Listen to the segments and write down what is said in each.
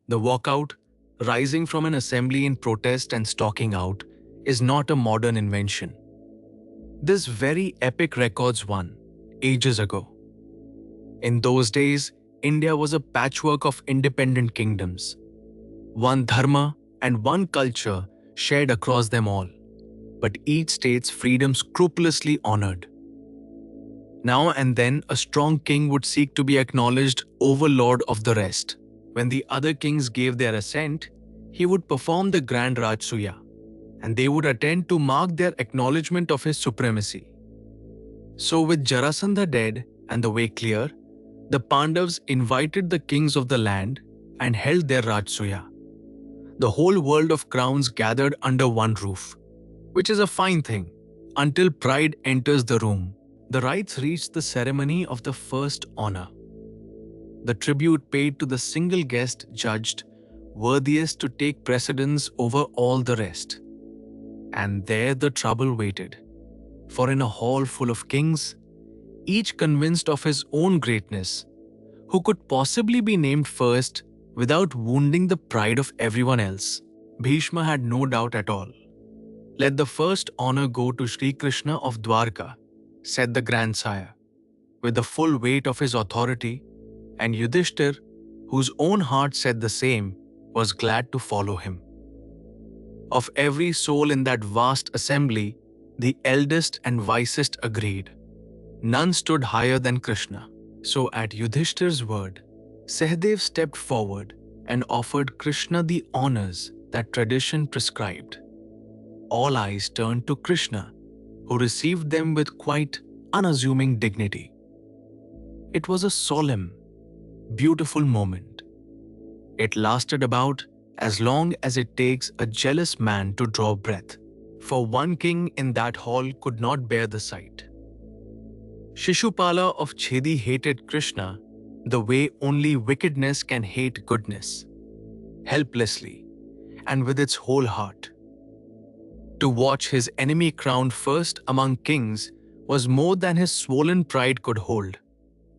The walkout, rising from an assembly in protest and stalking out, is not a modern invention. This very epic records one, ages ago. In those days, India was a patchwork of independent kingdoms, one dharma and one culture shared across them all, but each state's freedom scrupulously honored. Now and then, a strong king would seek to be acknowledged overlord of the rest. When the other kings gave their assent, he would perform the grand Rajasuya, and they would attend to mark their acknowledgement of his supremacy. So, with Jarasandha dead and the way clear, the Pandavas invited the kings of the land and held their Rajasuya. The whole world of crowns gathered under one roof, which is a fine thing, until pride enters the room. The rites reached the ceremony of the first honor, the tribute paid to the single guest judged worthiest to take precedence over all the rest. And there the trouble waited, for in a hall full of kings, each convinced of his own greatness, who could possibly be named first without wounding the pride of everyone else? Bhishma had no doubt at all. Let the first honor go to Sri Krishna of Dwarka, said the grandsire, with the full weight of his authority, and Yudhishthira, whose own heart said the same, was glad to follow him. Of every soul in that vast assembly, the eldest and wisest agreed. None stood higher than Krishna. So at Yudhishthira's word, Sahadeva stepped forward and offered Krishna the honors that tradition prescribed. All eyes turned to Krishna, who received them with quite unassuming dignity. It was a solemn, beautiful moment. It lasted about as long as it takes a jealous man to draw breath, for one king in that hall could not bear the sight. Sisupala of Chedi hated Krishna the way only wickedness can hate goodness, helplessly and with its whole heart. To watch his enemy crowned first among kings was more than his swollen pride could hold,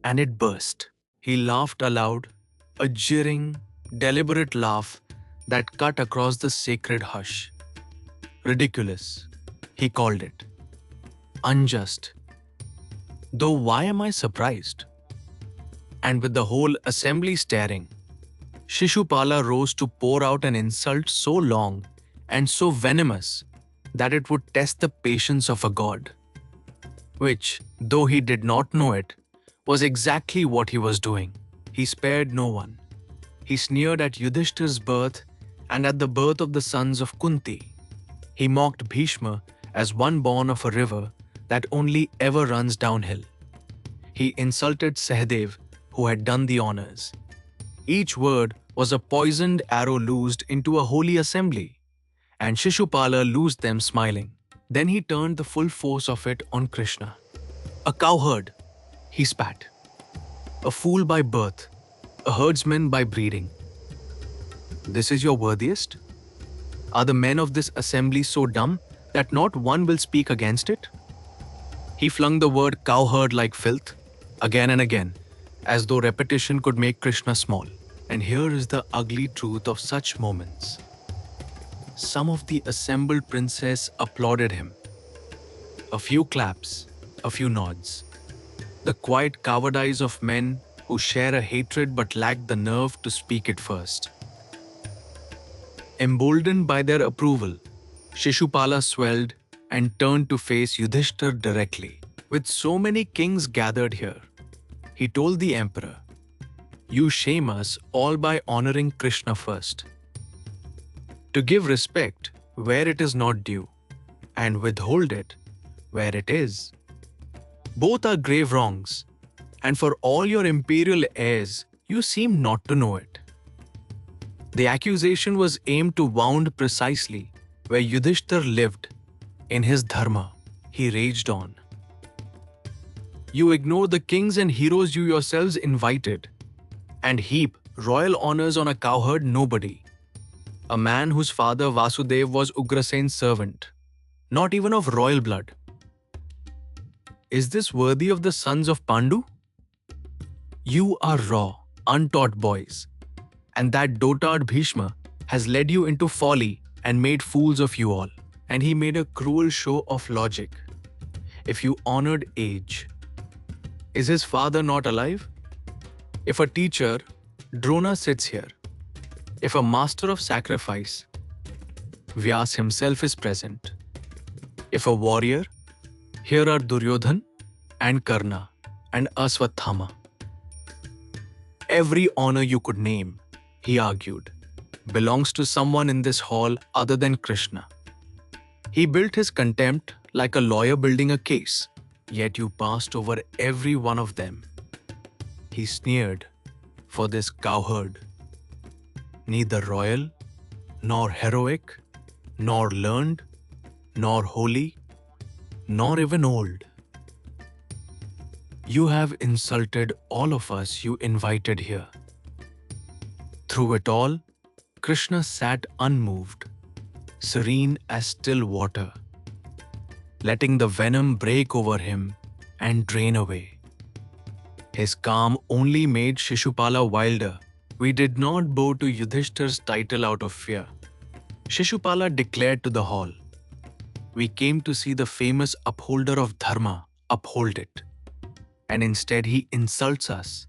and it burst. He laughed aloud, a jeering, deliberate laugh that cut across the sacred hush. Ridiculous, he called it. Unjust. Though why am I surprised? And with the whole assembly staring, Sisupala rose to pour out an insult so long and so venomous that it would test the patience of a god. Which, though he did not know it, was exactly what he was doing. He spared no one. He sneered at Yudhishthira's birth and at the birth of the sons of Kunti. He mocked Bhishma as one born of a river that only ever runs downhill. He insulted Sahadeva, who had done the honors. Each word was a poisoned arrow loosed into a holy assembly, and Sisupala loosed them smiling. Then he turned the full force of it on Krishna. A cowherd, he spat. A fool by birth, a herdsman by breeding. This is your worthiest? Are the men of this assembly so dumb that not one will speak against it? He flung the word cowherd like filth, again and again, as though repetition could make Krishna small. And here is the ugly truth of such moments. Some of the assembled princes applauded him. A few claps, a few nods. The quiet cowardice of men who share a hatred but lack the nerve to speak it first. Emboldened by their approval, Sisupala swelled and turned to face Yudhishthira directly. With so many kings gathered here, he told the emperor, "You shame us all by honoring Krishna first. To give respect where it is not due, and withhold it where it is. Both are grave wrongs, and for all your imperial airs, you seem not to know it." The accusation was aimed to wound precisely where Yudhishthira lived, in his dharma. He raged on. "You ignore the kings and heroes you yourselves invited, and heap royal honors on a cowherd nobody, a man whose father Vasudeva was Ugrasen's servant, not even of royal blood. Is this worthy of the sons of Pandu? You are raw, untaught boys, And that dotard Bhishma has led you into folly and made fools of you all. And he made a cruel show of logic. If you honored age, is his father not alive? If a teacher, Drona sits here. If a master of sacrifice, Vyas himself is present. If a warrior, here are Duryodhan and Karna and Aswathama. Every honor you could name, he argued, belongs to someone in this hall other than Krishna. He built his contempt like a lawyer building a case, yet you passed over every one of them. He sneered, for this cowherd, neither royal, nor heroic, nor learned, nor holy, nor even old. You have insulted all of us you invited here. Through it all, Krishna sat unmoved, serene as still water, letting the venom break over him and drain away. His calm only made Sisupala wilder. We did not bow to Yudhishthira's title out of fear. Sisupala declared to the hall, we came to see the famous upholder of Dharma uphold it. And instead he insults us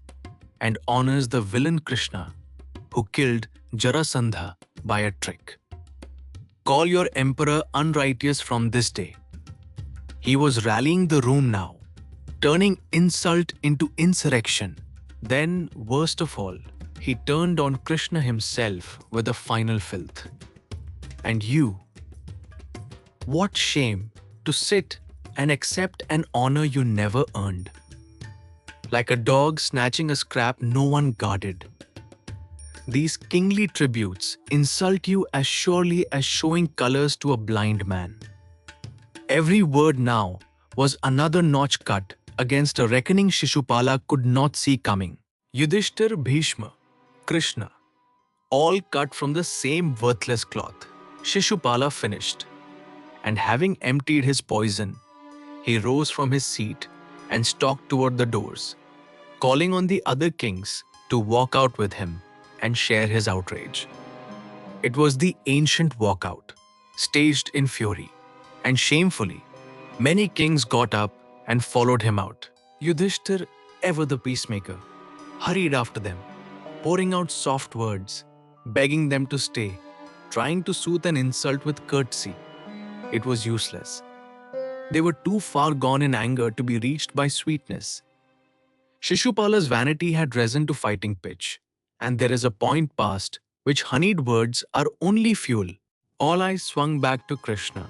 and honors the villain Krishna, who killed Jarasandha by a trick. Call your emperor unrighteous from this day. He was rallying the room now, turning insult into insurrection. Then, worst of all, he turned on Krishna himself with a final filth. And you, what shame to sit and accept an honor you never earned. Like a dog snatching a scrap no one guarded. These kingly tributes insult you as surely as showing colors to a blind man. Every word now was another notch cut against a reckoning Sisupala could not see coming. Yudhishthira, Bhishma, Krishna, all cut from the same worthless cloth. Sisupala finished, and having emptied his poison, he rose from his seat and stalked toward the doors, calling on the other kings to walk out with him and share his outrage. It was the ancient walkout, staged in fury, and shamefully, many kings got up and followed him out. Yudhishthira, ever the peacemaker, hurried after them, pouring out soft words, begging them to stay, trying to soothe an insult with courtesy. It was useless. They were too far gone in anger to be reached by sweetness. Sisupala's vanity had risen to fighting pitch, and there is a point past which honeyed words are only fuel. All eyes swung back to Krishna,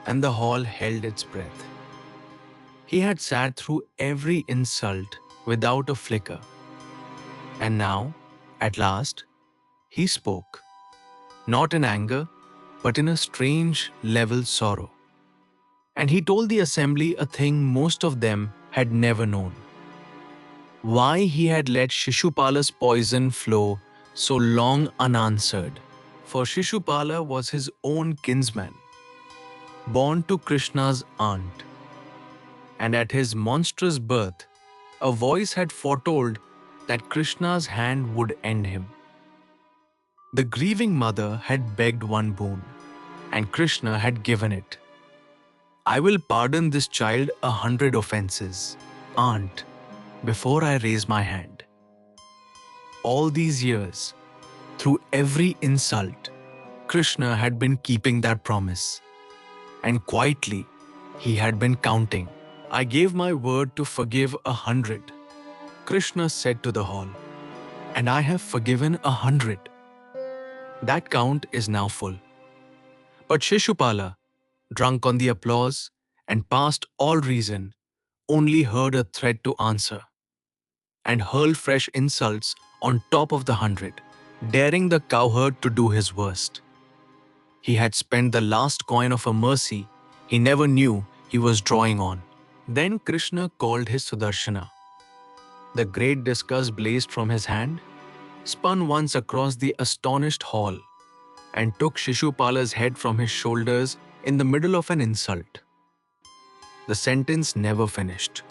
and the hall held its breath. He had sat through every insult without a flicker. And now, at last, he spoke, not in anger, but in a strange, level sorrow. And he told the assembly a thing most of them had never known. Why he had let Sisupala's poison flow so long unanswered. For Sisupala was his own kinsman, born to Krishna's aunt. And at his monstrous birth, a voice had foretold that Krishna's hand would end him. The grieving mother had begged one boon, and Krishna had given it. I will pardon this child 100 offenses, aunt, before I raise my hand. All these years, through every insult, Krishna had been keeping that promise. And quietly, he had been counting. I gave my word to forgive 100, Krishna said to the hall, and I have forgiven 100. That count is now full. But Sisupala, drunk on the applause and past all reason, only heard a threat to answer and hurled fresh insults on top of the 100, daring the cowherd to do his worst. He had spent the last coin of a mercy he never knew he was drawing on. Then Krishna called his Sudarshana. The great discus blazed from his hand, spun once across the astonished hall, and took Sisupala's head from his shoulders in the middle of an insult. The sentence never finished.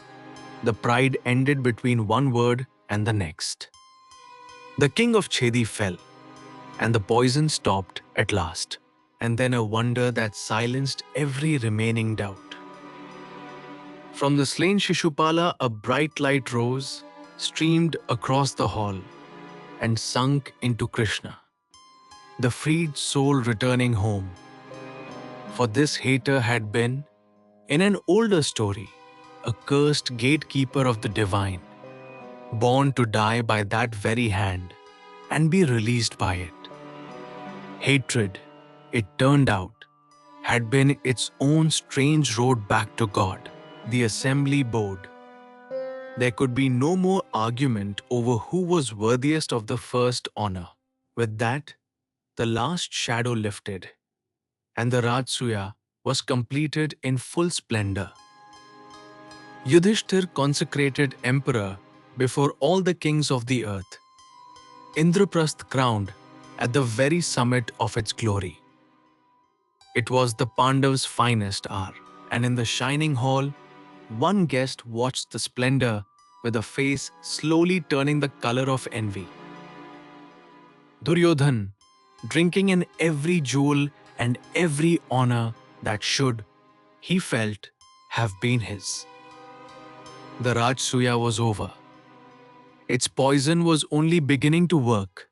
The pride ended between one word and the next. The king of Chedi fell, and the poison stopped at last. And then a wonder that silenced every remaining doubt. From the slain Sisupala, a bright light rose, streamed across the hall, and sunk into Krishna, the freed soul returning home. For this hater had been, in an older story, a cursed gatekeeper of the divine, born to die by that very hand and be released by it. Hatred, it turned out, had been its own strange road back to God. The assembly bowed. There could be no more argument over who was worthiest of the first honor. With that, the last shadow lifted, and the Rajasuya was completed in full splendor. Yudhishthira consecrated emperor before all the kings of the earth. Indraprasth crowned at the very summit of its glory. It was the Pandavas' finest hour, and in the shining hall, one guest watched the splendor with a face slowly turning the color of envy. Duryodhan, drinking in every jewel and every honor that should, he felt, have been his. The Rajasuya was over. Its poison was only beginning to work.